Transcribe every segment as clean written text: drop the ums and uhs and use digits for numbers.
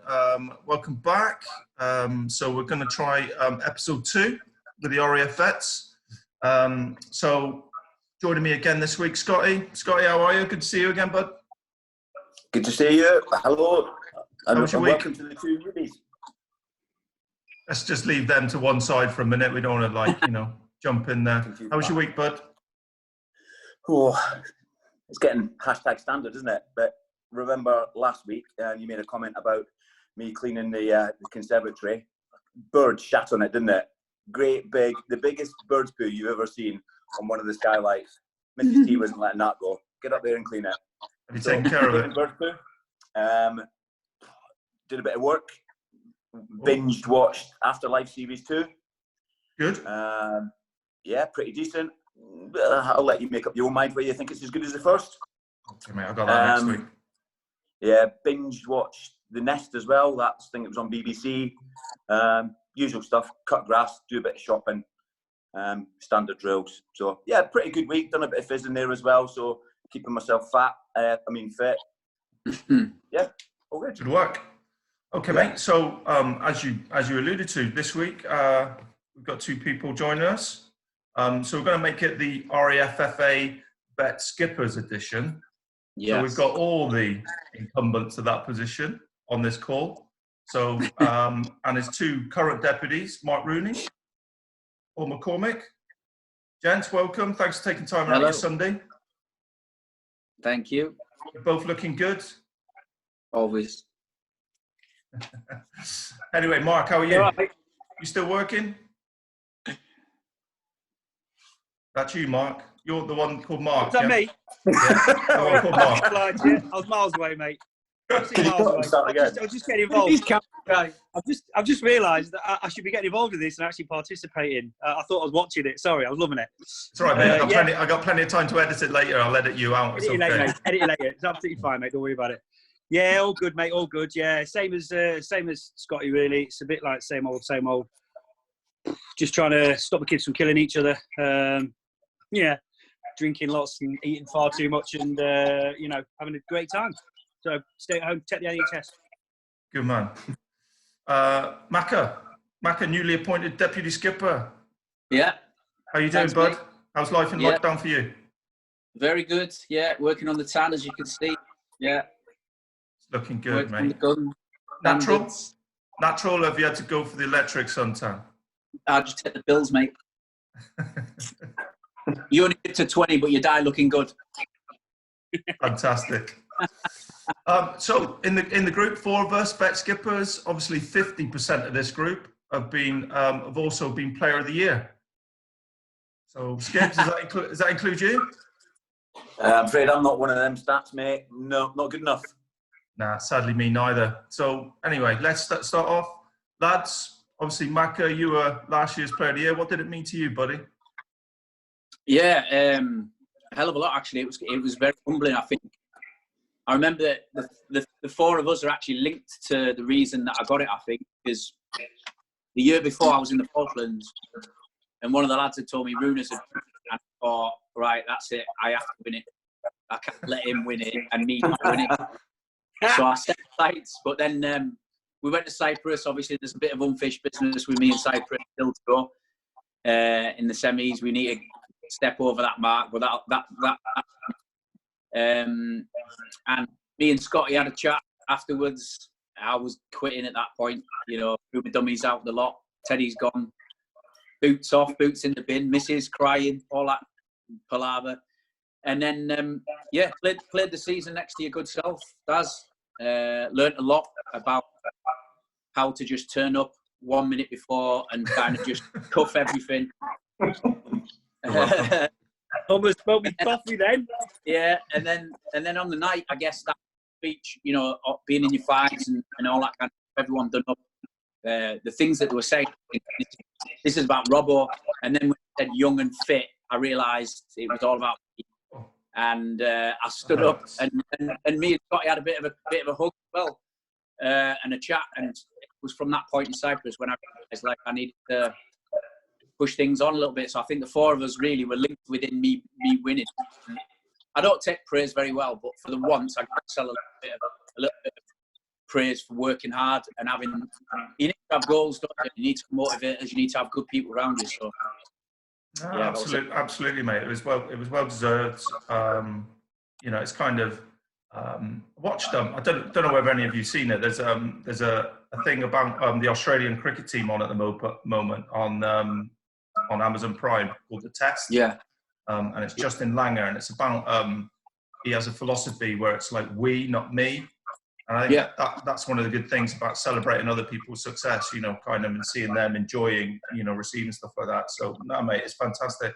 Welcome back. So we're going to try episode 2 with the RAF vets. So joining me again this week, Scotty. Scotty, how are you? Good to see you again, bud. Good to see you. Hello. How was your week? Welcome to the two newbies. Let's just leave them to one side for a minute. We don't want to, jump in there. How was your week, bud? Oh, it's getting hashtag standard, isn't it? But remember last week, you made a comment about me cleaning the conservatory. Bird shat on it, didn't it? Great big, the biggest bird's poo you've ever seen on one of the skylights. Mrs. T wasn't letting that go. Get up there and clean it. Have you taken care of it? Bird poo. Did a bit of work. Binged, watched Afterlife Series 2. Good. Yeah, pretty decent. I'll let you make up your own mind whether you think it's as good as the first. Okay, mate, I've got that next week. Yeah, binge watched The Nest as well. I think it was on BBC. Usual stuff, cut grass, do a bit of shopping, standard drills. So, yeah, pretty good week. Done a bit of fizzing there as well, so keeping myself fit. Yeah, all good. Good work. Okay, mate. So, as you alluded to, this week we've got 2 people joining us. So we're going to make it the RAFFA Vet Skippers edition. Yes. So we've got all the incumbents of that position on this call. So, and his 2 current deputies, Mark Rooney or McCormick. Gents, welcome. Thanks for taking time out of your Sunday. Thank you. You're both looking good. Always. Anyway, Mark, how are you? Right. You still working? That's you, Mark. You're the one called Mark. Is that me? Yeah, the one called Mark. I was miles away, mate. I was just getting involved. I've just realised that I should be getting involved in this and actually participating. I thought I was watching it. Sorry, I was loving it. It's all right, mate. I got plenty of time to edit it later. I'll edit you out. Edit it later, mate. Edit it later. It's absolutely fine, mate. Don't worry about it. Yeah, all good, mate. All good. Yeah, same as Scotty. Really, it's a bit like same old, same old. Just trying to stop the kids from killing each other. Yeah, drinking lots and eating far too much, and having a great time. So stay at home, take the NHS. Good man. Macca, newly appointed deputy skipper. Yeah. How you doing, bud? Mate. How's life in lockdown for you? Very good. Yeah, working on the tan, as you can see. Yeah. It's looking good, working mate. Natural? Natural, or have you had to go for the electric suntan? I'll just take the pills, mate. You only get to 20, but you die looking good. Fantastic. So in the group, 4 of us, vet skippers, obviously 50% of this group have also been player of the year. So Skips, does that include you? I'm afraid I'm not one of them stats, mate. No, not good enough. Nah, sadly me neither. So anyway, let's start off. Lads, obviously Macca, you were last year's player of the year. What did it mean to you, buddy? Yeah, a hell of a lot, actually. It was very humbling, I think. I remember that the 4 of us are actually linked to the reason that I got it, I think, because the year before I was in the Falklands and one of the lads had told me Runas had won it, and I thought, right, that's it, I have to win it. I can't let him win it and me not win it. So I set sights, but then we went to Cyprus. Obviously, there's a bit of unfinished business with me in Cyprus still to go. In the semis, we need to step over that mark, but and me and Scotty had a chat afterwards. I was quitting at that point, threw my dummies out the lot. Teddy's gone, boots off, boots in the bin, missus crying, all that palaver. And then, played the season next to your good self, Daz. Learned a lot about how to just turn up 1 minute before and kind of just cuff everything. Almost smelled me coffee then. Yeah, and then on the night, I guess that speech, being in your fights and all that kind of everyone done up. The things that they were saying, this is about Robbo, and then when they said young and fit, I realised it was all about me. And I stood up, and me and Scotty had a bit of a hug as well, and a chat, and it was from that point in Cyprus when I realised I needed to push things on a little bit. So I think the 4 of us really were linked within me winning. I don't take praise very well, but for the once, I can sell a little bit of praise for working hard and having. You need to have goals, don't you? You need to motivate us. You need to have good people around you. So. No, Yeah, absolutely, mate. It was well deserved. You know, it's kind of watched. I don't know whether any of you've seen it. There's a thing about the Australian cricket team on at the moment on Amazon Prime called The Test. Yeah. And it's Justin Langer, and it's about he has a philosophy where it's like we, not me. And I think that's one of the good things about celebrating other people's success, you know, kind of, and seeing them enjoying, you know, receiving stuff like that. So, no, mate, it's fantastic.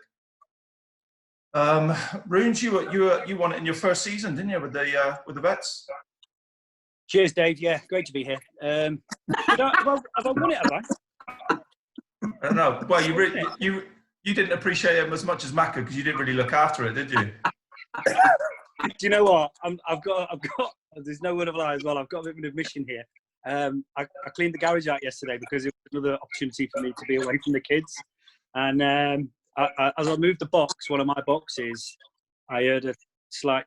Runes, you won it in your first season, didn't you, with the Vets? Cheers, Dave. Yeah, great to be here. Have I won it, have I? I don't know. Well, you didn't appreciate it as much as Macca because you didn't really look after it, did you? Do you know what? I've got. There's no word of a lie as well. I've got a bit of an admission here. I cleaned the garage out yesterday because it was another opportunity for me to be away from the kids. And as I moved the box, one of my boxes, I heard a slight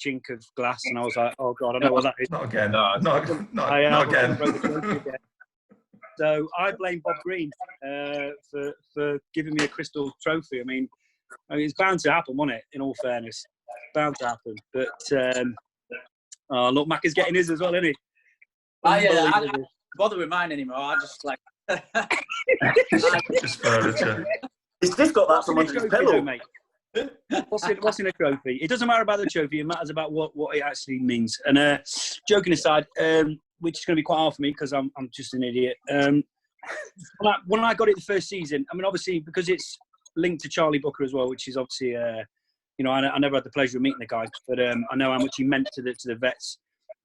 chink of glass, and I was like, "Oh God, I know what that is." Not again. Not again. So I blame Bob Green for giving me a crystal trophy. I mean, it's bound to happen, wasn't it? In all fairness, bound to happen. But look, Mac is getting his as well, isn't he? I don't bother with mine anymore. I just like just furniture. He's just got that from under his pillow, mate. What's in a trophy? It doesn't matter about the trophy. It matters about what it actually means. And joking aside, which is going to be quite hard for me because I'm just an idiot. When I got it the first season, I mean, obviously because it's linked to Charlie Booker as well, which is obviously, you know, I never had the pleasure of meeting the guy, but I know how much he meant to the Vets.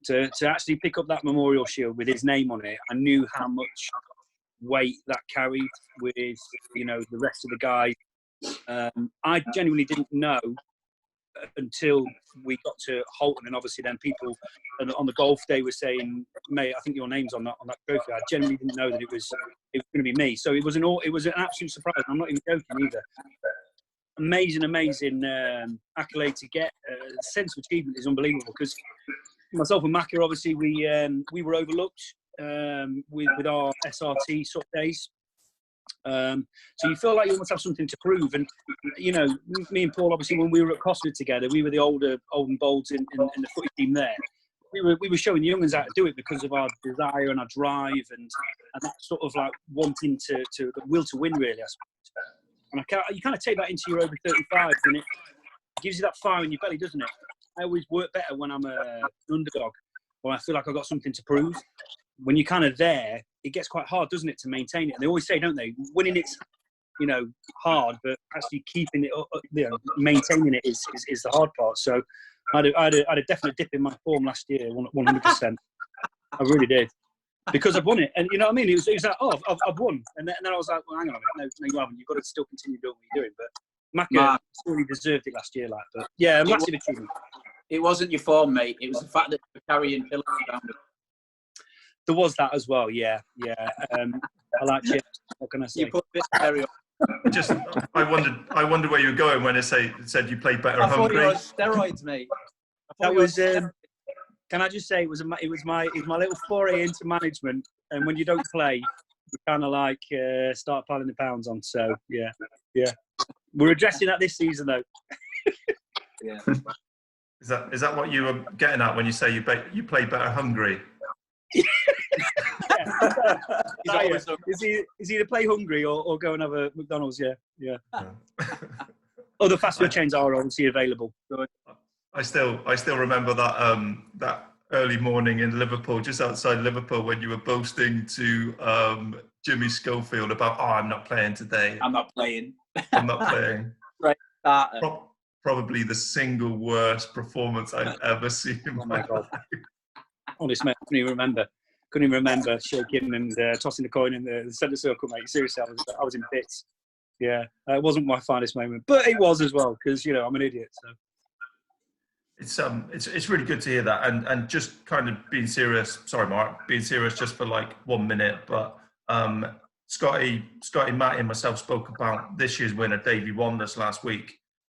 To actually pick up that memorial shield with his name on it, I knew how much weight that carried with, you know, the rest of the guys. I genuinely didn't know until we got to Holton, and obviously then people on the golf day were saying, "Mate, I think your name's on that trophy." I genuinely didn't know that it was going to be me. So it was an absolute surprise. I'm not even joking either. Amazing accolade to get. The sense of achievement is unbelievable because myself and Macca, obviously, we were overlooked with our SRT sort of days. So you feel like you almost have something to prove. And, you know, me and Paul, obviously, when we were at Cosford together, we were the old and bolds in the footy team there. We were showing the young ones how to do it because of our desire and our drive and that sort of like wanting to the will to win, really, I suppose. And you kind of take that into your over 35s, and it gives you that fire in your belly, doesn't it? I always work better when I'm an underdog, or I feel like I've got something to prove. When you're kind of there, it gets quite hard, doesn't it, to maintain it? And they always say, don't they, winning it's, you know, hard, but actually keeping it, you know, maintaining it is the hard part. So I had a definite dip in my form last year, 100%. I really did. Because I've won it. And you know what I mean? It was like, oh, I've won. And then I was like, well, hang on a minute. No, you haven't. You've got to still continue doing what you're doing. But Macca really deserved it last year. Like, but yeah, a massive achievement. It wasn't your form, mate. It was the fact that you were carrying pillows around. There was that as well, yeah. I like chips. What can I say? You put a bit of cherry on. Just, I wondered where you were going when it said you played better I thought hungry. you were on steroids, mate. That was. Can I just say it was my little foray into management, and when you don't play, you kind of like start piling the pounds on. So yeah. We're addressing that this season though. Yeah. Is that what you were getting at when you say you play better hungry? Is either play hungry or go and have a McDonald's. Yeah. Other fast food chains are obviously available. I still remember that early morning in Liverpool, just outside Liverpool, when you were boasting to Jimmy Schofield about, I'm not playing today. I'm not playing. Right. Probably the single worst performance I've ever seen in my life. Honestly, mate, couldn't even remember shaking and tossing the coin in the centre circle, mate. Seriously, I was in bits. Yeah, it wasn't my finest moment, but it was as well because, you know, I'm an idiot. So it's really good to hear that, and just kind of being serious. Sorry, Mark, being serious just for like 1 minute, but Scotty, Matty, and myself spoke about this year's winner, Davey Wanderers, last week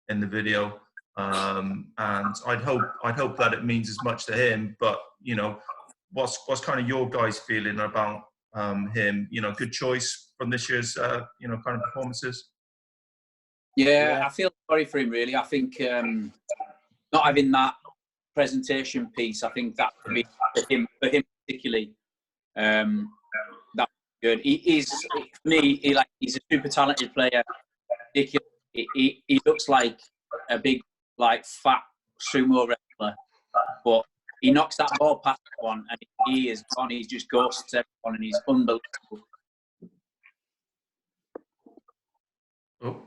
in the video, and I'd hope that it means as much to him. But you know, what's kind of your guys' feeling about him? You know, good choice from this year's you know, kind of performances. Yeah, I feel sorry for him, really. I think not having that presentation piece, I think that for him particularly, that's good. He's a super talented player. Ridiculous. He looks like a big, like, fat sumo wrestler, but he knocks that ball past one, and he is gone. He just ghosts everyone, and he's unbelievable. Oh.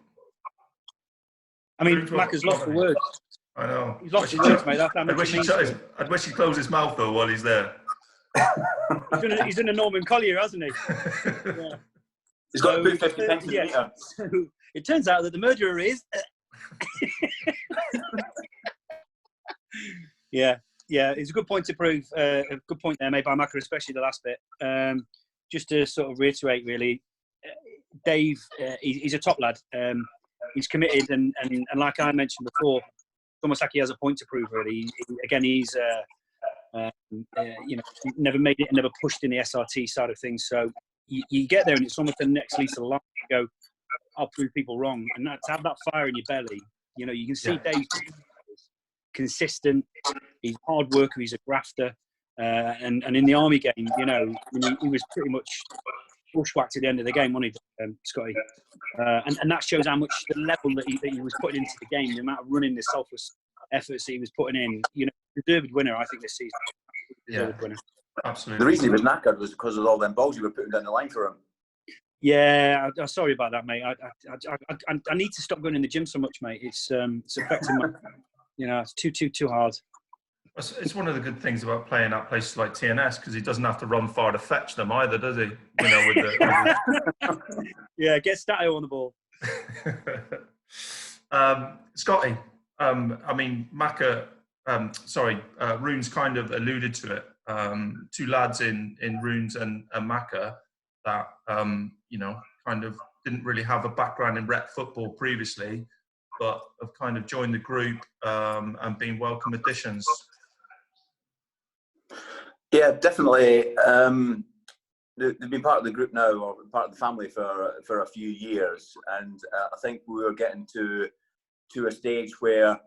I mean, Macca's lost the words. I know. He's lost the words, mate. That's how I much wish he closed his mouth though while he's there. He's done a Norman Collier, hasn't he? Yeah. He's got to put 50 pence in the meter. So it turns out that the murderer is. Yeah, it's a good point to prove. A good point there made by Macca, especially the last bit. Just to sort of reiterate, really, Dave, he's a top lad. He's committed, and like I mentioned before, it's almost like he has a point to prove. Really, he's you know, never made it and never pushed in the SRT side of things. So you get there, and it's almost the next lease of life. You go, I'll prove people wrong, and to have that fire in your belly, you know, you can see Dave consistent. He's a hard worker. He's a grafter, and in the army game, you know, he was pretty much bushwhacked at the end of the game, wasn't he, Scotty? And that shows how much the level that he was putting into the game, the amount of running, the selfless efforts that he was putting in. You know, deserved winner, I think, this season. Deserved winner. Absolutely. The reason he was knackered was because of all them balls you were putting down the line for him. Yeah, I'm sorry about that, mate. I need to stop going in the gym so much, mate. It's affecting my, you know, it's too hard. It's one of the good things about playing at places like TNS, because he doesn't have to run far to fetch them either, does he? You know, with Yeah, get Stato on the ball. Scotty, I mean, Macca, Runes kind of alluded to it. Two lads in Runes and Macca that, you know, kind of didn't really have a background in rep football previously, but have kind of joined the group and been welcome additions. Yeah, definitely. They've been part of the group now, or part of the family for a few years, and I think we were getting to a stage where,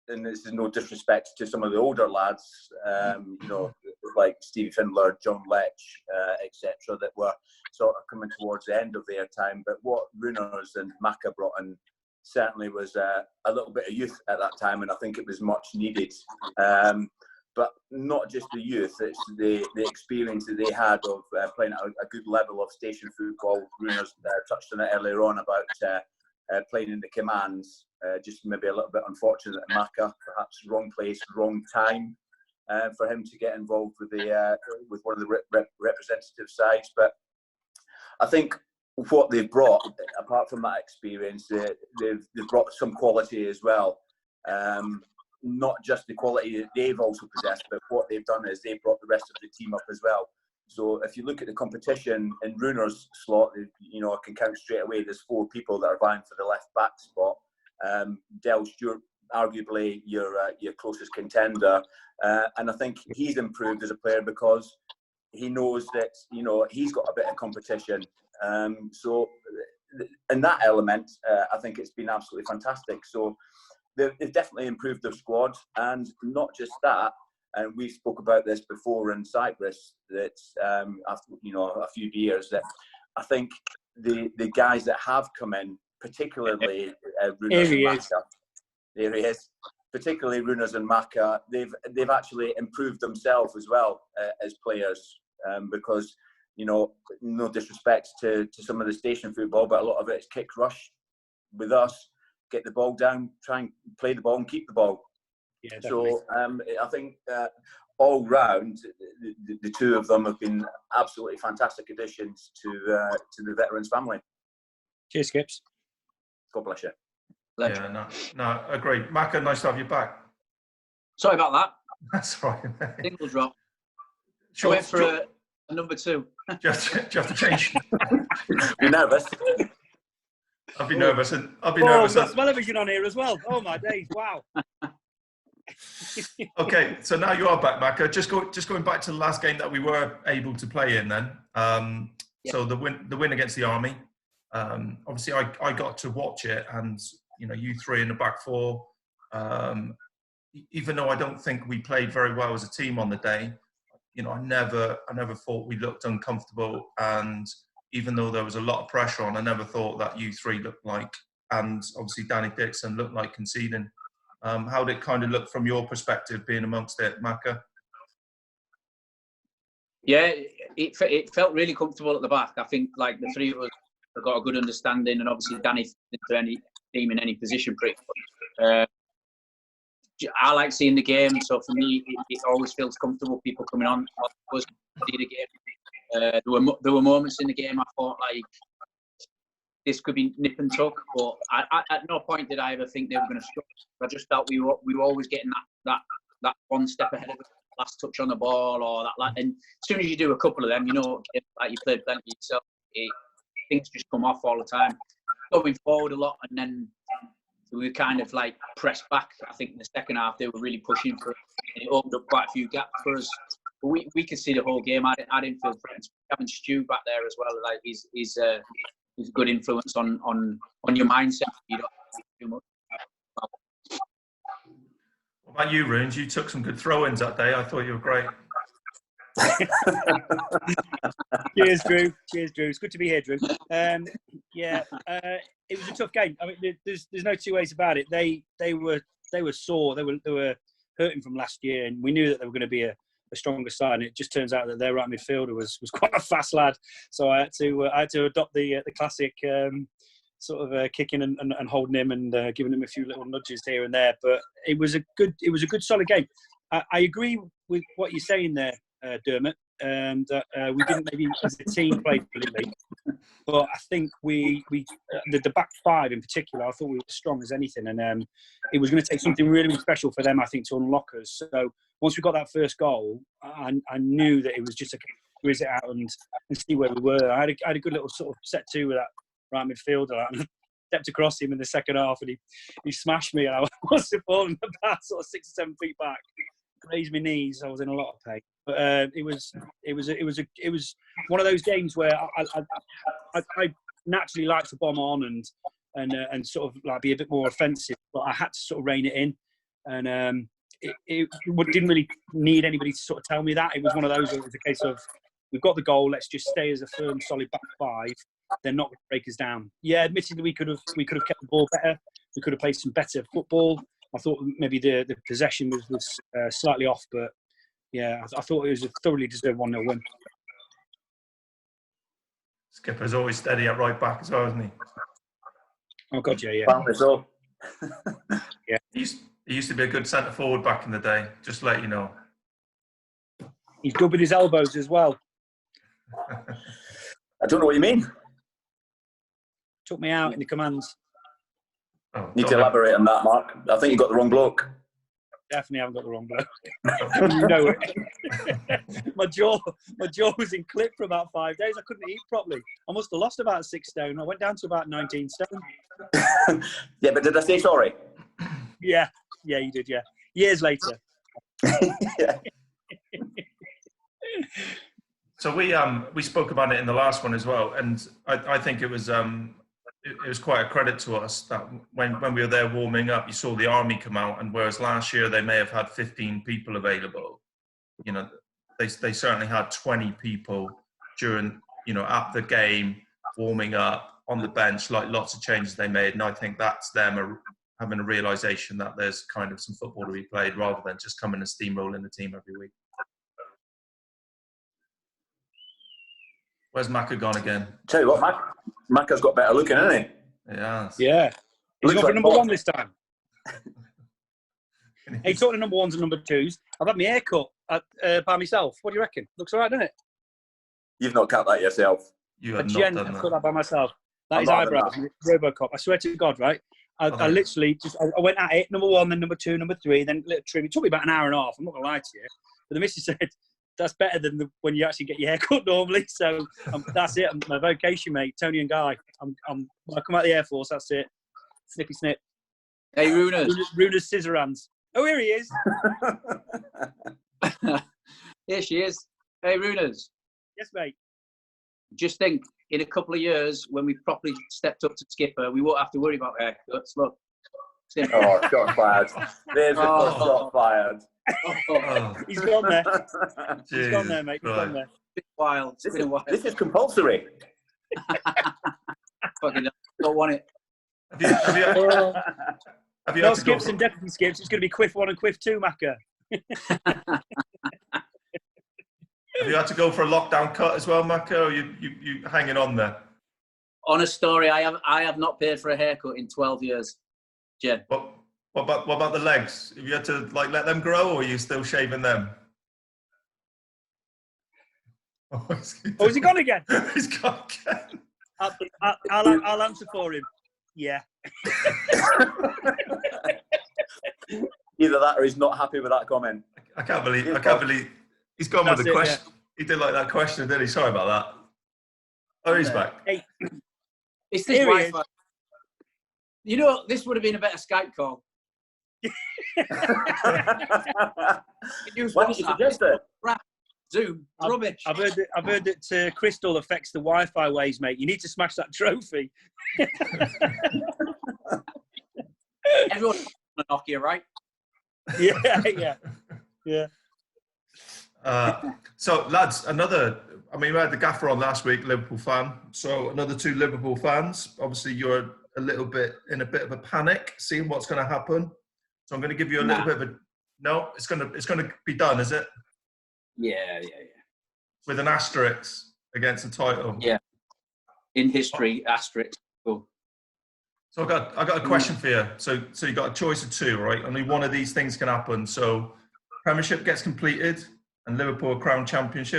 and this is no disrespect to some of the older lads, you know, like Stevie Findler, John Lech, etc., that were sort of coming towards the end of their time. But what Runers and Macca brought in certainly was a little bit of youth at that time, and I think it was much needed. But not just the youth, it's the experience that they had of playing at a good level of station football. Runers touched on it earlier on about playing in the commands. Just maybe a little bit unfortunate that Macca, perhaps wrong place, wrong time for him to get involved with one of the representative sides. But I think what they've brought, apart from that experience, they've brought some quality as well. Not just the quality that they've also possessed, but what they've done is they've brought the rest of the team up as well. So if you look at the competition in Runer's slot, you know, I can count straight away. There's 4 people that are vying for the left back spot. Del Stewart, arguably your closest contender, and I think he's improved as a player because he knows that, you know, he's got a bit of competition. So in that element, I think it's been absolutely fantastic. So they've definitely improved their squad, and not just that. And we spoke about this before in Cyprus, that after, you know, a few years, that I think the guys that have come in, particularly Runers and Macca, there he is. Particularly Runers and Macca, they've actually improved themselves as well as players, because, you know, no disrespect to some of the station football, but a lot of it is kick rush. With us, get the ball down, try and play the ball and keep the ball. Yeah, so I think all round, the two of them have been absolutely fantastic additions to the veterans family. Cheers, Skips. God bless you. Yeah, no, agreed. Macca, nice to have you back. Sorry about that. That's right. Single drop. Sure, I went for a number 2. Do you have to change? You're nervous? I'll be nervous. I'll be Oh, nervous. we've got television on here as well. Oh my days! Wow. Okay, so now you are back, Maka. Just going back to the last game that we were able to play in then. So the win against the Army. Obviously, I got to watch it, and you three in the back four. Even though I don't think we played very well as a team on the day, I never thought we looked uncomfortable. And even though there was a lot of pressure on, I never thought that you three looked like, and obviously Danny Dixon looked like conceding. How did it kind of look from your perspective, being amongst it, Maka? Yeah, it felt really comfortable at the back. I think like the three of us have got a good understanding, and obviously Danny into any team in any position pretty much. I like seeing the game, so for me, it always feels comfortable. People coming on, see the game. There were moments in the game I thought like this could be nip and tuck, but at no point did I ever think they were going to struggle. I just felt we were always getting that one step ahead of the last touch on the ball or that. And as soon as you do a couple of them, like you played plenty yourself, things just come off all the time. Going forward a lot, and then we kind of like pressed back. I think in the second half they were really pushing for it, and it opened up quite a few gaps for us. But we could see the whole game. I didn't feel threatened. Having Stu back there as well, like he's a good influence on your mindset. You don't have to do too much. What about you, Runes? You took some good throw-ins that day. I thought you were great. Cheers, Drew. It's good to be here, Drew. It was a tough game. I mean, there's no two ways about it. They were sore. They were hurting from last year, and we knew that they were going to be a stronger side. And it just turns out that their right midfielder was quite a fast lad. So I had to adopt the classic sort of kicking and holding him and giving him a few little nudges here and there. But it was a good solid game. I agree with what you're saying there, Dermot. That we didn't maybe as a team play brilliantly, but I think the back five in particular, I thought we were as strong as anything, and it was going to take something really, really special for them, I think, to unlock us. So once we got that first goal, I knew that it was just a grizz it out and see where we were. I had a good little sort of set two with that right midfielder. And I stepped across him in the second half, and he smashed me, and I was falling about sort of 6 or 7 feet back. Raised my knees. I was in a lot of pain, but it was one of those games where I naturally like to bomb on and sort of like be a bit more offensive, but I had to sort of rein it in, and it didn't really need anybody to sort of tell me that. It was one of those where it was a case of we've got the goal, let's just stay as a firm, solid back five. They're not going to break us down. Yeah, admittedly, we could have kept the ball better. We could have played some better football. I thought maybe the possession was slightly off, but yeah, I thought it was a thoroughly deserved 1-0 win. Skipper's always steady at right back as well, isn't he? Oh God, yeah. Yeah. He used to be a good centre forward back in the day. Just to let you know. He's good with his elbows as well. I don't know what you mean. Took me out in the commands. Oh, Need to elaborate on that, Mark. I think you got the wrong bloke. Definitely haven't got the wrong bloke. You know it. my jaw was in clip for about 5 days. I couldn't eat properly. I must have lost about 6 stone. I went down to about 19 stone. Yeah, but did I say sorry? Yeah, you did. Yeah, years later. Yeah. So we spoke about it in the last one as well, and I think it was quite a credit to us that when we were there warming up, you saw the Army come out, and whereas last year they may have had 15 people available, they certainly had 20 people during, at the game, warming up on the bench, like lots of changes they made. And I think that's them having a realisation that there's kind of some football to be played rather than just coming and steamrolling the team every week. Where's Maka gone again? Tell you what, Macca's got better looking, hasn't he? Yeah. He's gone for number 1 this time. Hey, talking to number 1s and number 2s, I've had my hair cut by myself. What do you reckon? Looks all right, doesn't it? You've not cut that yourself. You have I've not done cut that by myself. That I'm is not eyebrows. Robocop. I swear to God, right? I literally I went at it, number 1, then number 2, number 3, then little trim. It took me about an hour and a half. I'm not going to lie to you. But the missus said, that's better than when you actually get your hair cut normally. So that's it. My vocation, mate. Tony and Guy. When I come out of the Air Force, that's it. Snippy snip. Hey, Runas. Runas scissor hands. Oh, here he is. Here she is. Hey, Runers. Yes, mate. Just think, in a couple of years, when we properly stepped up to skipper, we won't have to worry about haircuts. Look. Simple. Oh, shot fired. There's the first shot fired. Oh. He's gone there. He's Jesus gone there, mate. He's Christ. gone there. It's wild. It's been a while. This is compulsory. Fucking don't want it. Have you No had to go skips and deputy skips. It's going to be Quiff 1 and Quiff 2, Macca. Have you had to go for a lockdown cut as well, Macca, or you hanging on there? Honest story, I have not paid for a haircut in 12 years, Jed. What about the legs? Have you had to like let them grow, or are you still shaving them? Oh, is he gone again? He's gone again. I'll answer for him. Yeah. Either that or he's not happy with that comment. I can't believe he's gone with the That's it, question. yeah. He did like that question, didn't he? Sorry about that. Oh, he's back. Hey, It's this Here he Wi-Fi. You know, this would have been a better Skype call. Why did you suggest it? Zoom, rubbish. I've heard that crystal affects the Wi-Fi waves, mate. You need to smash that trophy. Everyone on a Nokia, right? Yeah. So, lads, we had the gaffer on last week, Liverpool fan. So, another 2 Liverpool fans. Obviously, you're in a bit of a panic, seeing what's going to happen. So, I'm going to give you a little bit of a. No, it's going to be done, is it? Yeah. With an asterisk against the title. Yeah. In history, asterisk. Cool. So, I got a question for you. So you got a choice of 2, right? Only one of these things can happen. So, Premiership gets completed, and Liverpool are crowned champions.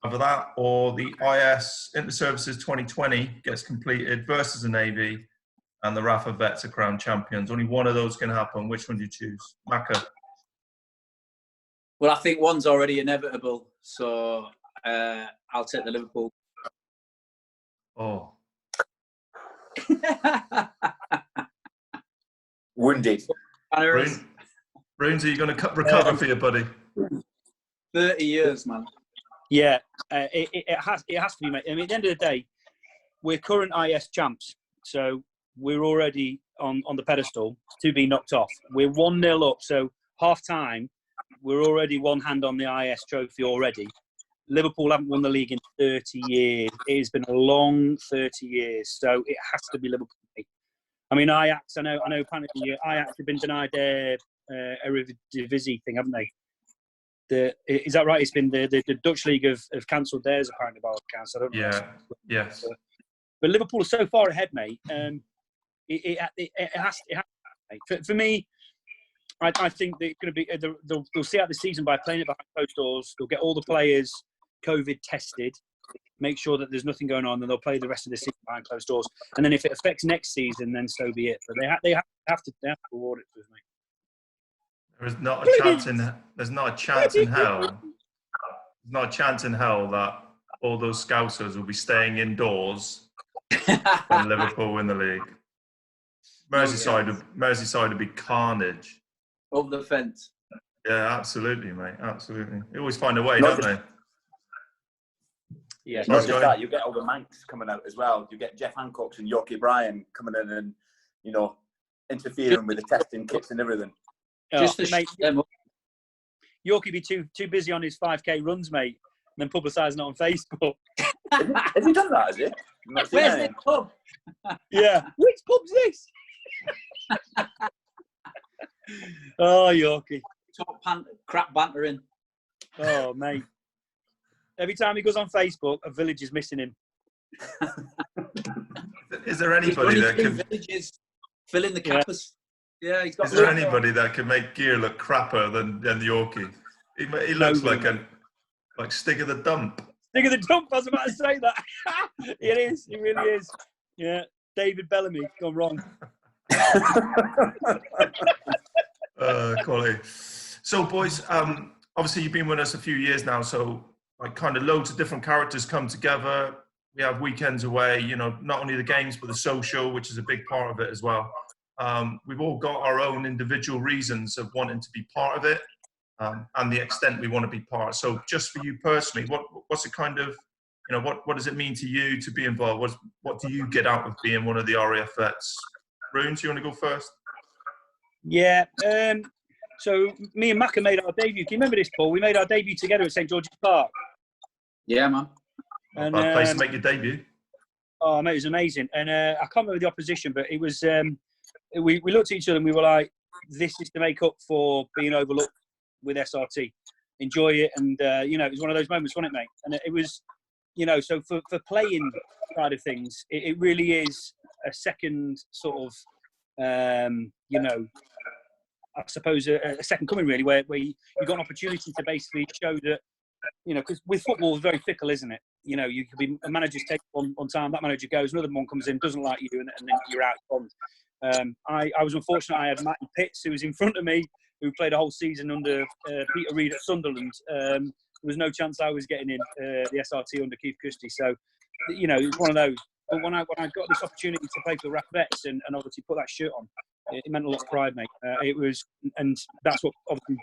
Either that, or the IS Inter-Services 2020 gets completed versus the Navy, and the RAFFA Vets are crowned champions. Only one of those can happen. Which one do you choose? Macca? Well, I think one's already inevitable, so I'll take the Liverpool. Oh. Wounded. Runes, are you going to recover for you, buddy? 30 years, man. Yeah, it has to be, mate. I mean, at the end of the day, we're current IS champs, so we're already on the pedestal to be knocked off. We're 1-0 up, so half time, we're already one hand on the IS trophy already. Liverpool haven't won the league in 30 years. It has been a long 30 years, so it has to be Liverpool. I mean, Ajax, I know, apparently Ajax have been denied their Eredivisie thing, haven't they? Is that right? It's been the Dutch league have cancelled theirs apparently by all accounts. I don't know. Yeah. Yes. But Liverpool are so far ahead, mate. It has to, mate. For me, I think that it's going to be. They'll see out the season by playing it behind closed doors. They'll get all the players COVID tested, make sure that there's nothing going on, and they'll play the rest of the season behind closed doors. And then if it affects next season, then so be it. But they have to reward it for us, mate. There's not a chance in hell. There's not a chance in hell that all those Scousers will be staying indoors when Liverpool win the league. Merseyside would be carnage. Over the fence. Yeah, absolutely, mate. Absolutely. They always find a way, don't they? Yeah. Not just that, you get all the Manx coming out as well. You get Jeff Hancock's and Yorkie Bryan coming in and, interfering with the testing kits and everything. Just to mate, them up. Yorkie be too busy on his 5K runs, mate, and then publicising it on Facebook. Has he done that, has he? Where's the pub? Yeah. Which pub's this? Oh, Yorkie. Top crap bantering. Oh, mate. Every time he goes on Facebook, a village is missing him. Is there anybody that can villages, fill in the campus? Yeah, he's got. Is there anybody that can make gear look crapper than Yorkie? He looks like Stig of the Dump. Stig of the Dump. I was about to say that. It is. It really is. Yeah. David Bellamy gone wrong. Quality. So, boys, obviously you've been with us a few years now, so like kind of loads of different characters come together. We have weekends away, not only the games but the social, which is a big part of it as well. we've all got our own individual reasons of wanting to be part of it, and the extent we want to be part. So just for you personally, what's the kind of, what does it mean to you to be involved? What do you get out of being one of the RAF vets? Runes, you want to go first? Yeah. So me and Macca made our debut. Can you remember this, Paul? We made our debut together at St George's Park. Yeah, man. Not a bad place to make your debut. Oh, mate, it was amazing. And I can't remember the opposition, but it was. We looked at each other and we were like, "This is to make up for being overlooked with SRT. Enjoy it." And it was one of those moments, wasn't it, mate? And it was, so for playing side of things, it really is a second sort of, I suppose a second coming really, where you got an opportunity to basically show that, because with football it's very fickle, isn't it? You could be a manager's take on time, that manager goes, another one comes in, doesn't like you, and then you're out of bond. I was unfortunate. I had Matty Pitts, who was in front of me, who played a whole season under Peter Reid at Sunderland. There was no chance I was getting in the SRT under Keith Custy. So, it was one of those. But when I got this opportunity to play for RAF Vets and obviously put that shirt on, it meant a lot of pride, mate. It was, and that's what obviously,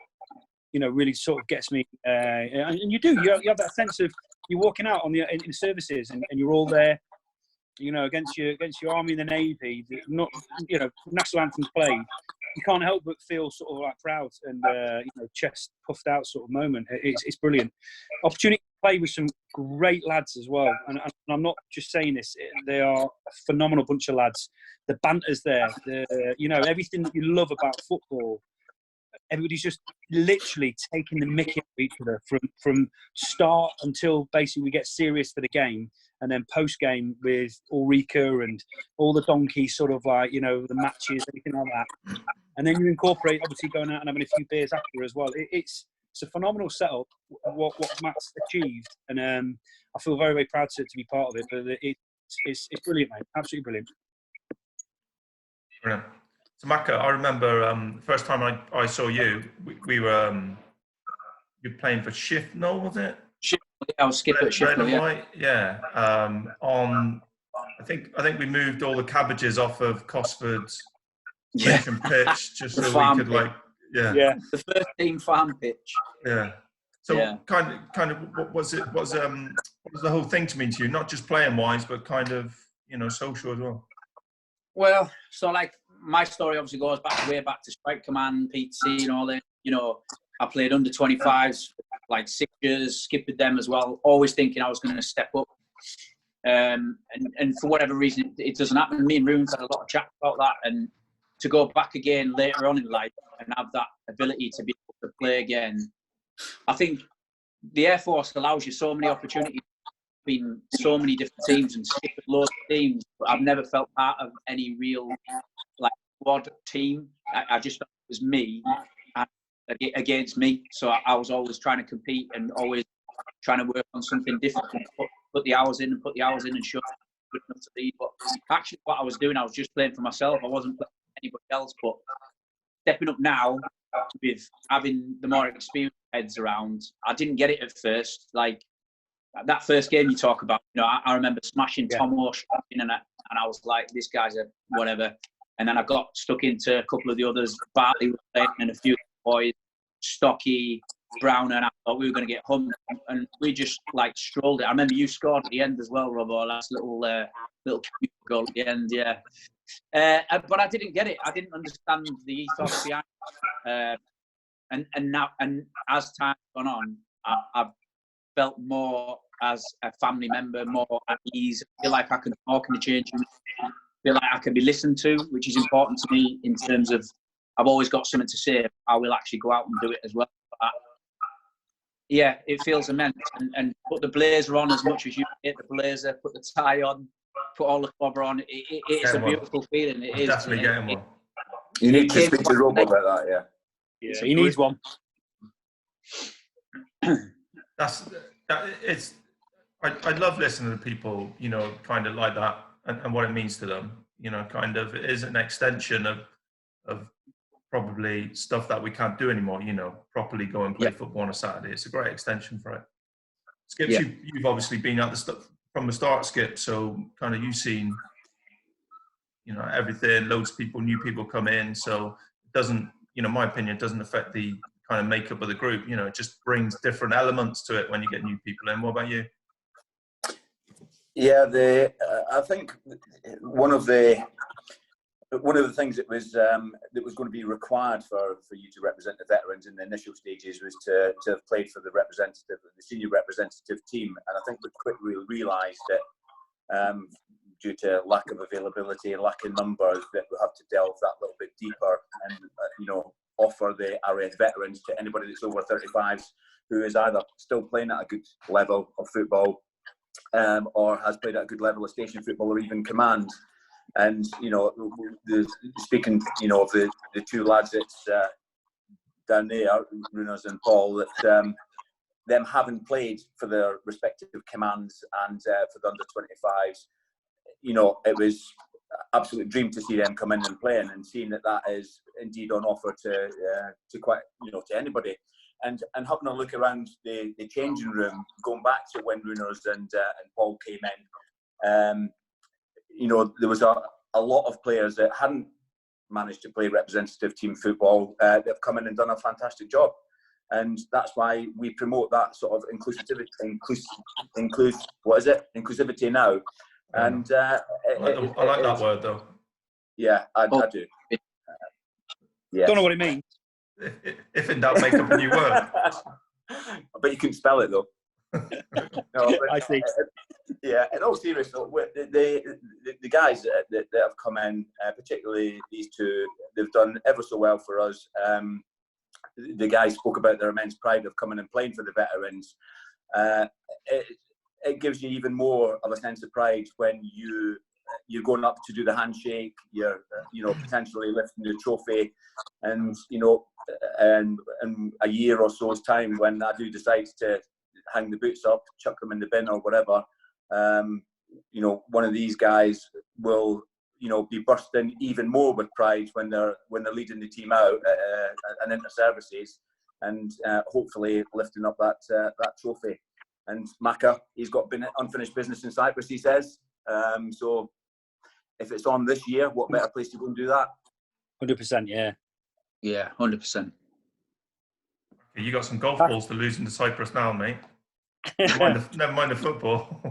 really sort of gets me. And you have that sense of you're walking out in the services and you're all there, against your army and the navy. Not, national anthems played. You can't help but feel sort of like proud and chest puffed out sort of moment. It's brilliant. Opportunity to play with some great lads as well, and I'm not just saying this. They are a phenomenal bunch of lads. The banter's there. Everything that you love about football. Everybody's just literally taking the mickey of each other from start until basically we get serious for the game, and then post game with Ulrika and all the donkeys, sort of like the matches, everything like that. And then you incorporate obviously going out and having a few beers after as well. It's a phenomenal setup what Matt's achieved, and I feel very, very proud to be part of it. But it's brilliant, mate. Absolutely brilliant. Brilliant. So Macca, I remember the first time I saw you, we were you were playing for Shifnal, was it? I was skipper at Shifnal, yeah. I think we moved all the cabbages off of Cosford's pitch just so we could the first team farm pitch. Yeah. So kind of what was it? What was the whole thing to mean to you? Not just playing wise, but kind of social as well. Well, so like my story obviously goes way back to Strike Command, PT, and all that. I played under 25s like 6 years, skipped them as well, always thinking I was going to step up. And for whatever reason, it doesn't happen. Me and Runes had a lot of chat about that, and to go back again later on in life and have that ability to be able to play again. I think the Air Force allows you so many opportunities, been so many different teams and skipped loads of teams, but I've never felt part of any real squad team. I just thought it was me against me. So I was always trying to compete and always trying to work on something different, and put the hours in and show good enough to lead. But actually what I was doing, I was just playing for myself. I wasn't playing for anybody else. But stepping up now with having the more experienced heads around, I didn't get it at first. Like that first game you talk about, I remember smashing Tom Walsh and I was like, this guy's a whatever. And then I got stuck into a couple of the others. Bartley was playing and a few boys, Stocky, Brown, and I thought we were going to get hummed, and we just strolled it. I remember you scored at the end as well, Rob. Our last little goal at the end, yeah. But I didn't get it. I didn't understand the ethos behind it. And now, and as time's gone on, I've felt more as a family member, more at ease. I feel like I can talk in the change room. I feel like I can be listened to, which is important to me in terms of I've always got something to say. I will actually go out and do it as well. But it feels immense. And put the blazer on as much as you get the blazer, put the tie on, put all the clobber on. It's a beautiful feeling. It is. Definitely getting one. You need to speak to Rob about that, yeah. Yeah, he needs one. I love listening to people, kind of like that and what it means to them. Kind of it is an extension of probably stuff that we can't do anymore, properly go and play football on a Saturday. It's a great extension for it. Skips, you've obviously been at the stuff from the start, Skip, so kind of you've seen, everything. Loads of people, new people come in, so it doesn't, my opinion, doesn't affect the kind of makeup of the group. It just brings different elements to it when you get new people in. What about you? Yeah, I think one of the things that was going to be required for you to represent the veterans in the initial stages was to have played for the senior representative team, and I think we quickly realised that due to lack of availability and lack of numbers, that we have to delve that little bit deeper and offer the RAF veterans to anybody that's over 35s who is either still playing at a good level of football or has played at a good level of station football or even command. And speaking of the two lads that's down there, Runners and Paul, that them having played for their respective commands and for the under-25s, it was absolute dream to see them come in and playing, and seeing that is indeed on offer to quite to anybody. And having a look around the changing room, going back to when Runners and Paul came in, there was a lot of players that hadn't managed to play representative team football that have come in and done a fantastic job. And that's why we promote that sort of inclusivity now. And I like that word, though. Yeah, I do. Yeah. Don't know what it means. If in doubt, make up a new word. I bet you couldn't spell it, though. No, I see. Yeah, in all seriousness, the guys that have come in, particularly these two, they've done ever so well for us. The guys spoke about their immense pride of coming and playing for the veterans. It gives you even more of a sense of pride when you're going up to do the handshake, you're potentially lifting the trophy, and and a year or so's time when Adu decides to hang the boots up, chuck them in the bin or whatever, one of these guys will be bursting even more with pride when they're leading the team out and inter services, and hopefully lifting up that trophy. And Maka, he's got unfinished business in Cyprus, he says. So if it's on this year, what better place to go and do that? 100%, yeah. Yeah, 100%. You got some golf balls to lose into Cyprus now, mate. Never mind the football.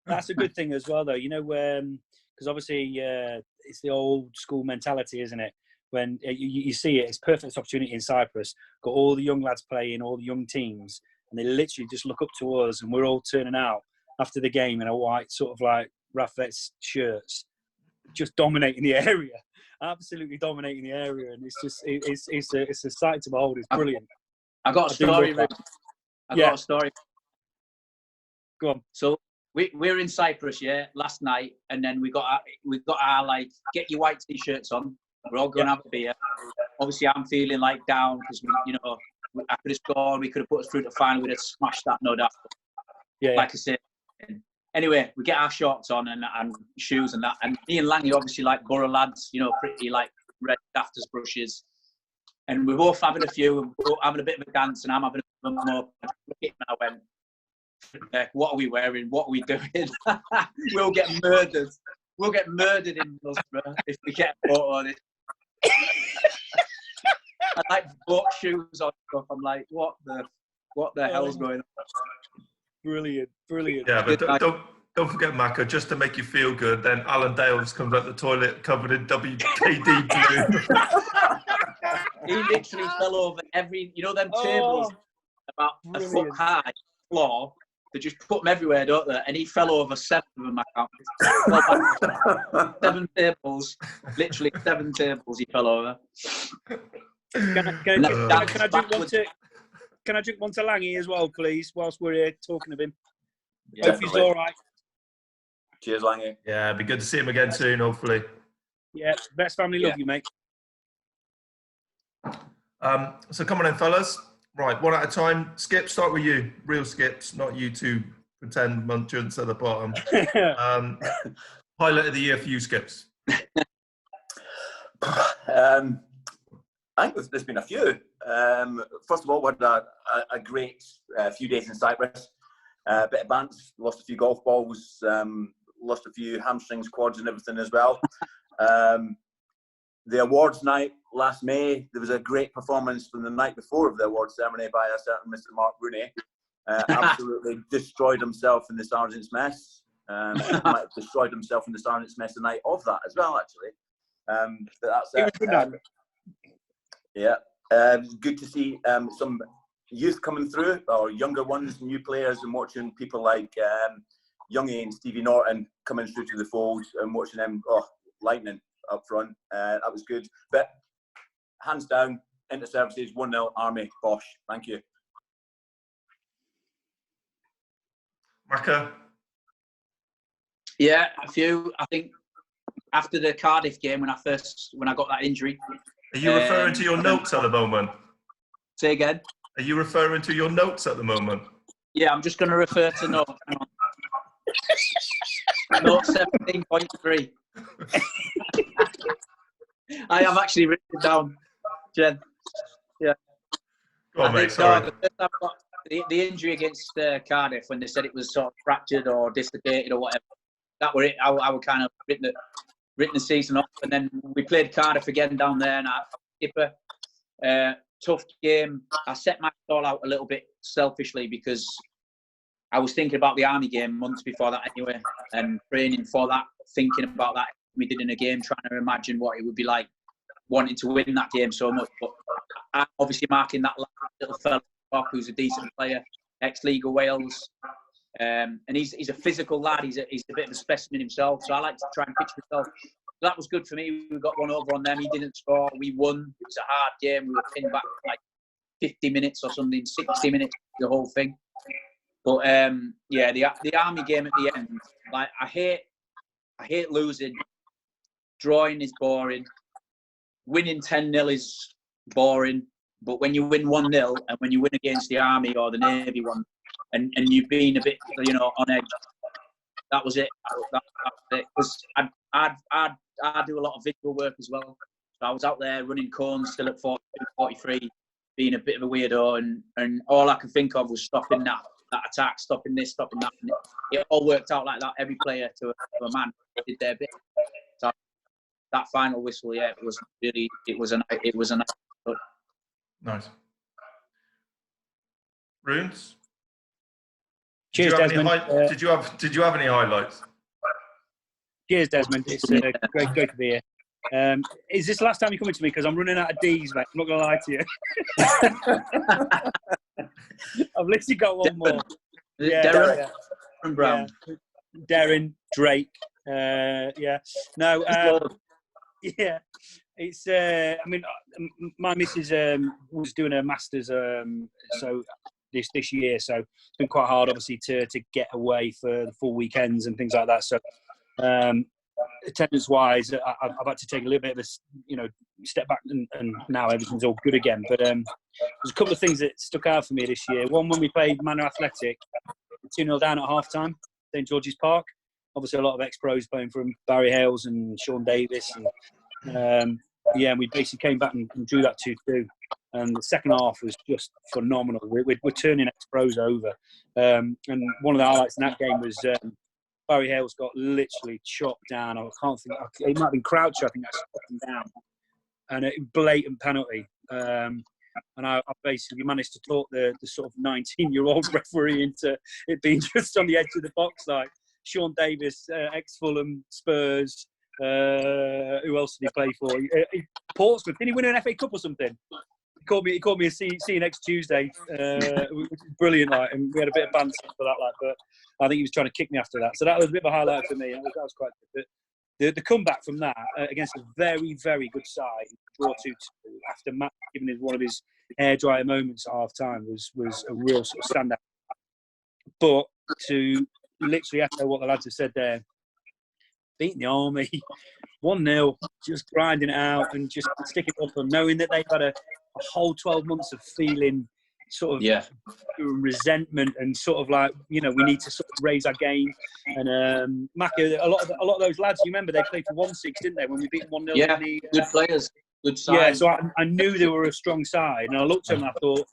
That's a good thing as well, though. Because obviously it's the old school mentality, isn't it? When you see it, it's perfect opportunity in Cyprus. Got all the young lads playing, all the young teams, and they literally just look up to us, and we're all turning out after the game in a white sort of like RAFFA shirts, just dominating the area, absolutely dominating the area, and it's just it's a sight to behold. It's brilliant. I got a story. I got a story. Go on. So we're in Cyprus, last night, and then we got our like, get your white t-shirts on. We're all going to have a beer. Obviously, I'm feeling like down because I could have scored. We could have put us through the final. We'd have smashed that, no doubt. Yeah. Like I said. Anyway, we get our shorts on and shoes and that. And me and Langy, obviously, like Borough lads, pretty like red afters brushes. And we're both having a few, and we're both having a bit of a dance, and I'm having a bit more. And I went, what are we wearing? What are we doing? We'll get murdered. We'll get murdered in Middlesbrough if we get a photo on it. I like boat shoes on stuff. I'm like, what the hell's going on? Brilliant. Yeah, but don't forget, Maka, just to make you feel good, then Alan Dales comes out the toilet covered in WKD blue. He literally fell over them tables about a foot high floor. They just put them everywhere, don't they? And he fell over 7 of them. 7 tables, literally 7 tables. He fell over. Can I drink one to Langy as well, please, whilst we're here talking of him? Yeah, hope he's all right. Cheers, Langy. Yeah, it'd be good to see him again soon, hopefully. Yeah, best family love you, mate. So come on in, fellas. Right, one at a time. Skip, start with you. Real Skips, not you two pretend munchants at the bottom. Highlight of the year for you, Skips. I think there's been a few. First of all, we had a great few days in Cyprus. A bit of bounce, lost a few golf balls, lost a few hamstrings, quads and everything as well. The awards night last May, there was a great performance from the night before of the awards ceremony by a certain Mr. Mark Rooney. Absolutely destroyed himself in the Sergeant's Mess. Might have destroyed himself in the Sergeant's Mess the night of that as well, actually. But that's it. Yeah, good to see some youth coming through, or younger ones, new players, and watching people like Youngie and Stevie Norton coming through to the fold and watching them, lightning up front. That was good. But hands down, inter-services, 1-0 Army, Bosch. Thank you. Maka? Yeah, a few. I think after the Cardiff game, when I got that injury. Are you referring to your notes at the moment? Say again? Are you referring to your notes at the moment? Yeah, I'm just going to refer to note. Note 17.3. I have actually written it down, Jen. Yeah. Go on, mate, sorry. The injury against Cardiff, when they said it was sort of fractured or dislocated or whatever, that were it. I would kind of written the season off, and then we played Cardiff again down there, and I skipper. Tough game. I set my stall out a little bit selfishly because I was thinking about the Army game months before that anyway, and training for that, thinking about that we did in a game, trying to imagine what it would be like wanting to win that game so much. But I'm obviously marking that little fella who's a decent player, ex-League of Wales, and he's a physical lad. He's a bit of a specimen himself, so I like to try and pitch myself. So that was good for me. We got one over on them. He didn't score. We won. It was a hard game. We were pinned back for like 50 minutes or something, 60 minutes, the whole thing. But yeah, the Army game at the end, like I hate losing. Drawing is boring. Winning 10-0 is boring. But when you win 1-0 and when you win against the Army or the Navy one, and you've been a bit, on edge, that was it. That was it. Because I do a lot of visual work as well. So I was out there running cones still at 42, 43, being a bit of a weirdo, and all I could think of was stopping that attack, stopping this, stopping that. And it all worked out like that. Every player to a man did their bit. So that final whistle, yeah, it was a nice. Nice. Runes? Cheers, Desmond. Did you have any highlights? Cheers, Desmond. It's great to be here. Is this the last time you're coming to me? Because I'm running out of D's, mate. I'm not going to lie to you. I've literally got one more. Yeah, Darren and Brown. Yeah. Darren, Drake. Yeah. No. Yeah. It's. I mean, my missus was doing her masters. So this year, so it's been quite hard, obviously, to get away for the full weekends and things like that. So. Attendance-wise, I've had to take a little bit of a, step back, and now everything's all good again. But there's a couple of things that stuck out for me this year. One, when we played Manor Athletic, 2-0 down at half-time, St George's Park. Obviously, a lot of ex-pros playing from Barry Hales and Sean Davis. And we basically came back and drew that 2-2. And the second half was just phenomenal. We're turning ex-pros over. And one of the highlights in that game was... Barry Hales got literally chopped down. I can't think. It might have been Croucher. I think that's chopped him down, and a blatant penalty. And I basically managed to talk the sort of 19-year-old referee into it being just on the edge of the box. Like Sean Davis, ex-Fulham, Spurs. Who else did he play for? Portsmouth. Did he win an FA Cup or something? He called me a see you next Tuesday, which is brilliant. Like, and we had a bit of banter for that. Like, but I think he was trying to kick me after that. So that was a bit of a highlight for me. That was quite good. But the comeback from that against a very, very good side, draw 2-2 after Matt giving one of his hairdryer moments at half time was a real sort of standout. But to literally echo what the lads have said there, beating the Army 1-0, just grinding it out and just sticking up and knowing that they've had a whole 12 months of feeling sort of resentment and sort of like, we need to sort of raise our game. And Macca, a lot of those lads, you remember they played for 1-6, didn't they, when we beat 1-0? Yeah, good players, good side. Yeah, so I knew they were a strong side, and I looked at them and I thought,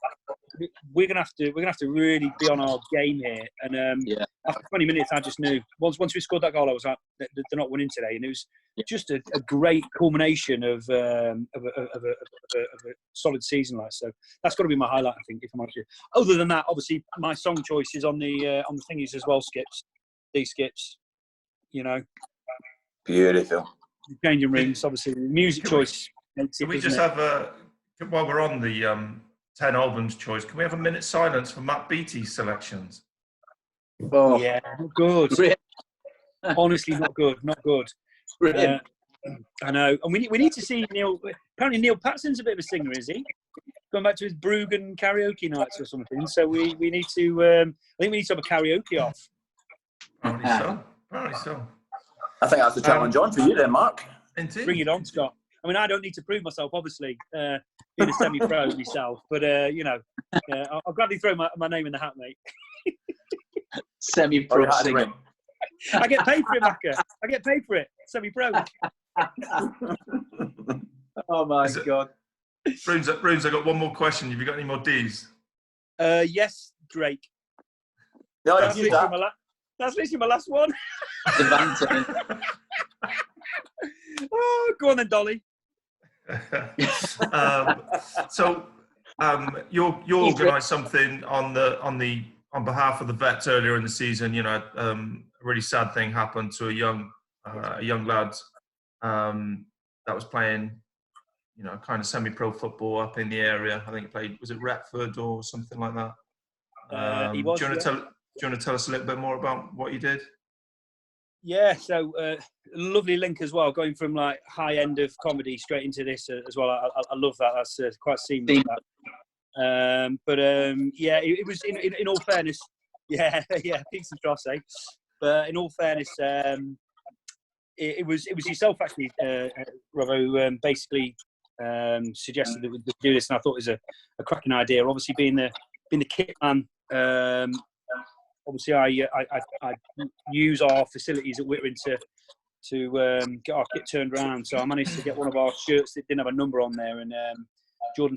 we're gonna have to really be on our game here. And after 20 minutes, I just knew. Once we scored that goal, I was like, they're not winning today. And it was just a great culmination of a solid season. Like, so that's got to be my highlight, I think, if I'm honest with you. Other than that, obviously, my song choice is on the thingies as well, Skips. These Skips, you know. Beautiful. Changing rooms, obviously. The music choice. Can we just have while we're on the 10 albums choice, can we have a minute's silence for Matt Beattie's selections? Oh, yeah, not good. Honestly, not good. Not good. I know. And we need to see Neil. Apparently, Neil Patson's a bit of a singer, is he? Going back to his Bruggen karaoke nights or something. So we need to. I think we need to have a karaoke off. Apparently so. I think that's the challenge on for you then, Mark. Indeed. Bring it on, Scott. I mean, I don't need to prove myself, obviously, being a semi-pro myself. But, you know, I'll gladly throw my name in the hat, mate. Semi-pro singer. I get paid for it, Macca. I get paid for it. Semi-pro. Oh, my God. Bruins, I've got one more question. Have you got any more Ds? Yes, Drake. No, that's literally my last one. Oh, go on then, Dolly. You organised something on behalf of the Vets earlier in the season. You know, a really sad thing happened to a young lad that was playing, you know, kind of semi-pro football up in the area. I think he played, was it Retford or something like that? He was. Do you want to tell us a little bit more about what you did? Yeah, so lovely link as well, going from like high end of comedy straight into this as well. I love that. That's quite seamless. Yeah, it was in all fairness. Yeah, peaks and troughs, eh? But in all fairness, it was yourself actually, Rob, who basically suggested that we'd do this, and I thought it was a cracking idea. Obviously, being the kit man. Obviously, I use our facilities at Whitwin to get our kit turned around. So I managed to get one of our shirts that didn't have a number on there, and Jordan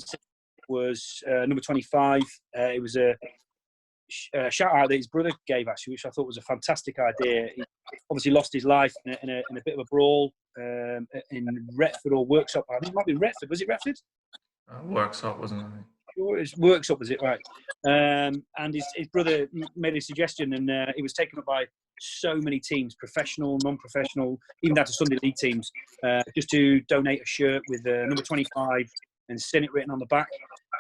was number 25. It was a shout out that his brother gave, actually, which I thought was a fantastic idea. He obviously lost his life in a bit of a brawl in Retford or Worksop. I think it might be Retford. Was it Retford? Worksop, wasn't it? Sure, it was Worksop, was it? Right. And his brother made a suggestion, and it was taken up by so many teams, professional, non-professional, even down to Sunday League teams, just to donate a shirt with number 25 and Senate written on the back.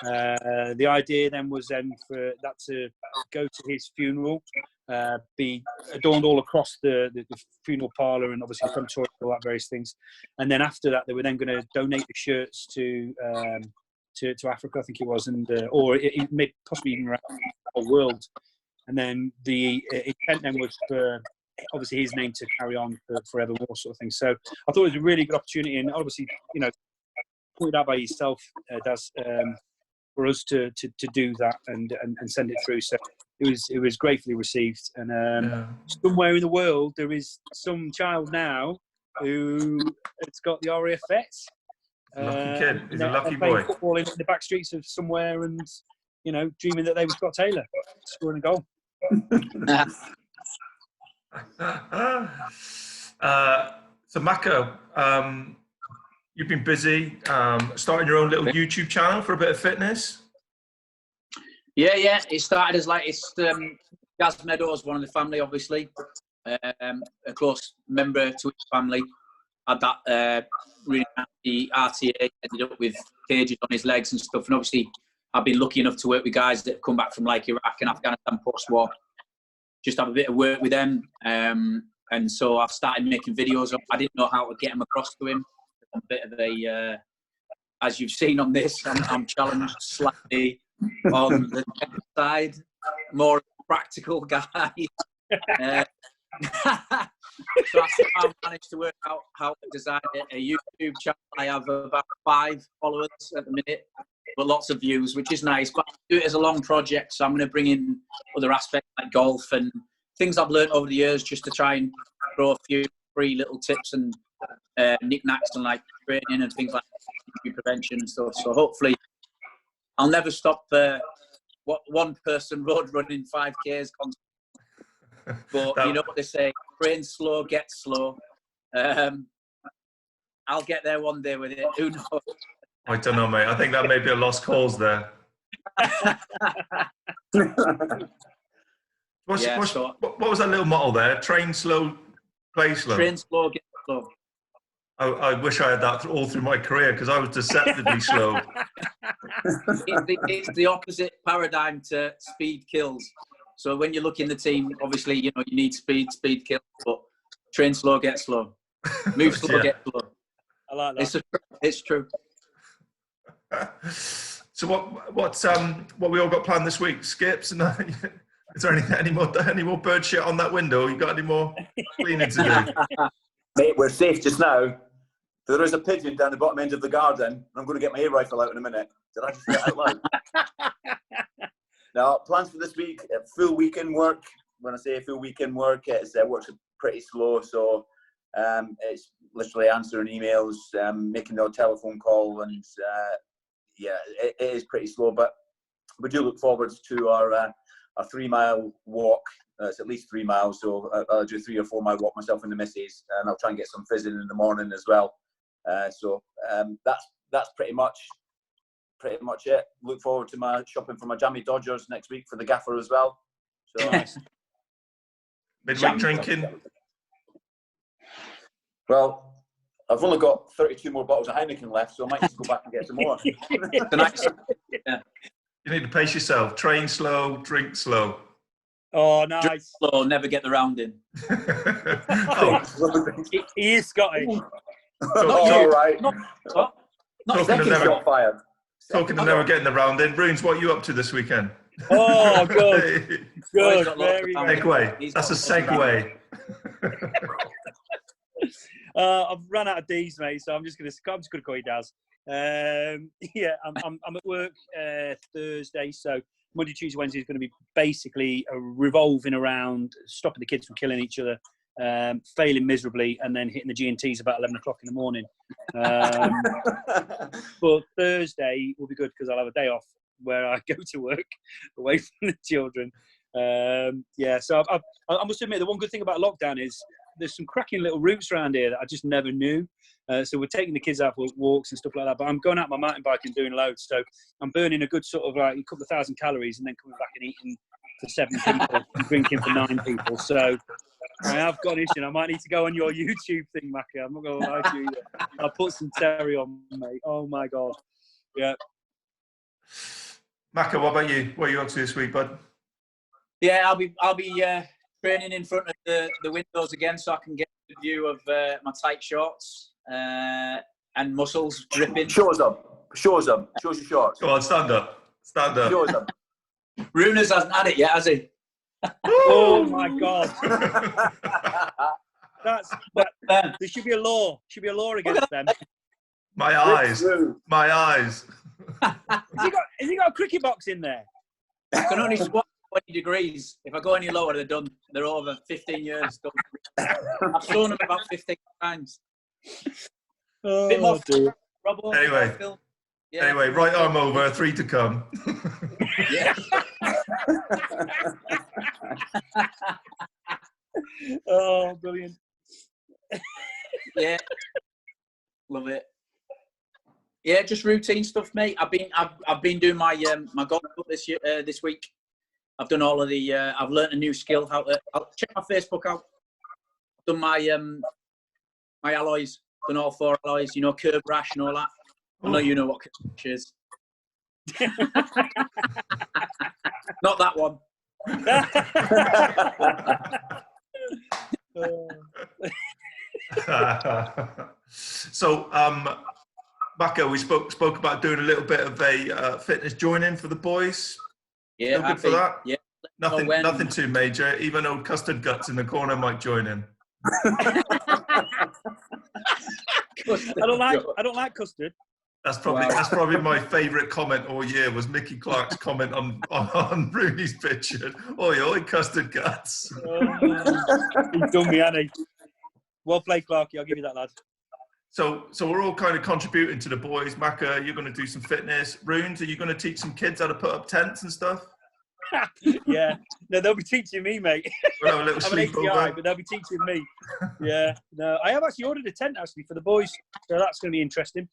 The idea then was for that to go to his funeral, be adorned all across the funeral parlour and obviously crematorium, all that various things. And then after that, they were then going to donate the shirts to Africa, I think it was, and or it may possibly even around the world. And then the intent then was for obviously his name to carry on forevermore, sort of thing. So I thought it was a really good opportunity, and obviously, you know, pointed out by yourself, Daz, for us to do that and send it through. So it was gratefully received. And somewhere in the world there is some child now who has got the RAF Vets. Lucky kid. He's a lucky boy. Football in the back streets of somewhere, and you know, dreaming that they were Scott Taylor scoring a goal. So Mako, you've been busy starting your own little YouTube channel for a bit of fitness. Yeah. It started as Gaz Meadows, one of the family, obviously, a close member to his family. Had that really nasty RTA, ended up with cages on his legs and stuff. And obviously, I've been lucky enough to work with guys that have come back from like Iraq and Afghanistan post-war. Just have a bit of work with them. And so I've started making videos. I didn't know how to get them across to him. I'm a bit of a, as you've seen on this, I'm challenged slightly on the side, more practical guy. So I managed to work out how to design a YouTube channel. I have about 5 followers at the minute, but lots of views, which is nice. But I do it as a long project, so I'm going to bring in other aspects like golf and things I've learned over the years, just to try and throw a few free little tips and knickknacks and like training and things like injury prevention and stuff. So hopefully, I'll never stop one person road running 5Ks. But you know what they say: train slow, get slow. I'll get there one day with it. Who knows? I don't know, mate. I think that may be a lost cause there. What was that little motto there? Train slow, play slow. Train slow, get slow. I wish I had that all through my career because I was deceptively slow. It's the opposite paradigm to speed kills. So when you look in the team, obviously, you know, you need speed kills, but train slow, get slow. Move slow, get slow. I like that. It's true. So what we all got planned this week? Skips and is there any more bird shit on that window? You got any more cleaning to do? Mate, we're safe just now. There is a pigeon down the bottom end of the garden. I'm going to get my air rifle out in a minute. Did I just say that out loud? Now, plans for this week: full weekend work. When I say full weekend work, it's work's pretty slow, so it's literally answering emails, making no telephone call, and yeah, it is pretty slow. But we do look forward to our 3-mile walk. It's at least 3 miles, so I'll do 3 or 4 mile walk myself and the missus, and I'll try and get some fizzing in the morning as well. So that's pretty much it. Look forward to my shopping for my jammy Dodgers next week for the gaffer as well. So midweek drinking. Well, I've only got 32 more bottles of Heineken left, so I might just go back and get some more. Yeah. You need to pace yourself. Train slow, drink slow. Oh, nice. Drink slow, never get the round in. He is Scottish. All right. Not second shot fired. Talking to never getting the round in. Runes, what are you up to this weekend? Oh, good. Good. Very segue. That's a segue. I've run out of D's, mate, so I'm just gonna call you Daz. Yeah, I'm at work Thursday, so Monday, Tuesday, Wednesday is going to be basically revolving around stopping the kids from killing each other, failing miserably, and then hitting the G&Ts about 11 o'clock in the morning. But Thursday will be good because I'll have a day off where I go to work away from the children. Yeah, so I must admit, the one good thing about lockdown is there's some cracking little routes around here that I just never knew. So we're taking the kids out for walks and stuff like that. But I'm going out my mountain bike and doing loads. So I'm burning a good sort of like a couple of thousand calories and then coming back and eating for 7 people and drinking for 9 people. So I have got an issue. I might need to go on your YouTube thing, Mackie. I'm not going to lie to you. I'll put some Terry on, mate. Oh, my God. Yeah. Macca, what about you? What are you up to this week, bud? Yeah, I'll be training in front of the windows again so I can get a view of my tight shorts and muscles dripping. Shows them. Shows your shorts. Go on, stand up. Shows them. Runes hasn't had it yet, has he? Oh my God! There should be a law. Should be a law against them. My eyes. My eyes. Has he got a cricket box in there? I can only squat 20 degrees. If I go any lower, they're done. They're over 15 years. I've shown them about 15 times. Oh, bit more dear. Anyway, right arm over, 3 to come. Yeah. Oh, brilliant. Yeah. Love it. Yeah, just routine stuff, mate. I've been doing my golf club this week. I've done all of the. I've learnt a new skill. I'll check my Facebook out. I've done my alloys. Done all 4 alloys. You know, curb rash and all that. I know you know what curb rash is. Not that one. So, Macca, we spoke about doing a little bit of a fitness join-in for the boys. Yeah, good for that. Yeah, nothing too major. Even old Custard Guts in the corner might join in. I don't like custard. That's probably my favourite comment all year was Mickey Clark's comment on Rooney's picture. Oi, Custard Guts. He's done me, hasn't he? Well played, Clarky. I'll give you that, lad. So we're all kind of contributing to the boys. Macca, you're going to do some fitness. Runes, are you going to teach some kids how to put up tents and stuff? Yeah, no, they'll be teaching me, mate. We'll have a little I'm an sleepover. ATI, but they'll be teaching me. Yeah, no, I have actually ordered a tent actually for the boys, so that's going to be interesting.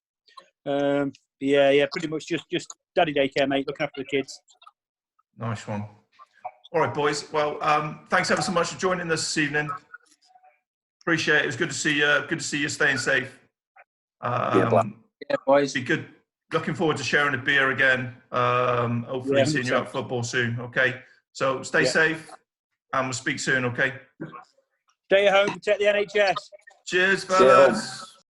Yeah, pretty much just daddy daycare, mate, looking after the kids. Nice one. All right, boys. Well, thanks ever so much for joining us this evening. Appreciate it. It was good to see you. Good to see you staying safe. Yeah, boys. Be good. Looking forward to sharing a beer again. Hopefully Yeah, seeing you 100%. at football soon. Okay. So stay safe, and we'll speak soon. Okay. Stay at home, protect the NHS. Cheers, fellas.